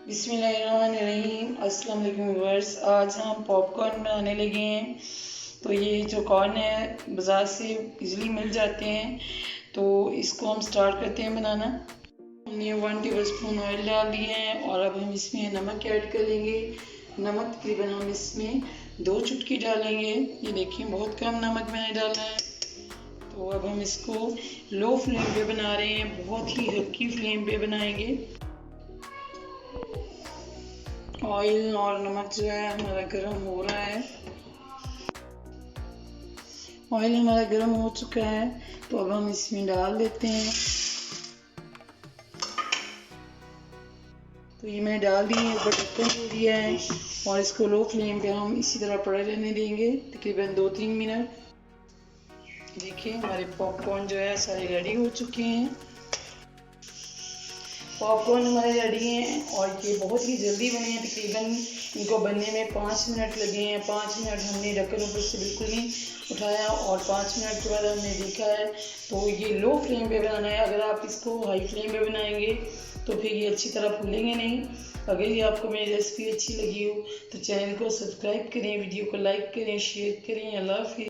बिस्मिल्लाहिर्रहमानिर्रहीम। अस्सलाम वालेकुम व्यूअर्स। आज हम पॉपकॉर्न बनाने लगे हैं। तो ये जो कॉर्न है बाज़ार से इजीली मिल जाते हैं। तो इसको हम स्टार्ट करते हैं बनाना। हमने 1 टेबलस्पून ऑयल डाल दिए हैं और अब हम इसमें नमक ऐड कर लेंगे। नमक तकरीबन हम इसमें 2 चुटकी डालेंगे। ये देखिए बहुत कम नमक मैंने डाला है। तो अब हम इसको लो फ्लेम पे बना रहे हैं, बहुत ही हल्की फ्लेम पे बनाएंगे। ऑयल और नमक जो है हमारा गर्म हो रहा है। ऑयल हमारा गर्म हो चुका है, तो अब हम इसमें डाल देते हैं। तो ये मैंने डाल दिए, ऊपर ढक्कन दे दिया है और इसको लो फ्लेम पे हम इसी तरह पड़े रहने देंगे तकरीबन 2-3 मिनट। देखिए हमारे पॉपकॉर्न जो है सारे रेडी हो चुके हैं। पॉपकॉर्न हमारे रेडी हैं और ये बहुत ही जल्दी बने हैं। तकरीबन इनको बनने में 5 मिनट लगे हैं। 5 मिनट हमने ढक्कन ऊपर से बिल्कुल नहीं उठाया और 5 मिनट के बाद हमने देखा है। तो ये लो फ्लेम पे बनाना है। अगर आप इसको हाई फ्लेम पे बनाएंगे तो फिर ये अच्छी तरह फूलेंगे नहीं। अगर ये आपको मेरी रेसिपी अच्छी लगी हो तो चैनल को सब्सक्राइब करें, वीडियो को लाइक करें, शेयर करें। अल्लाह हाफ़िज़।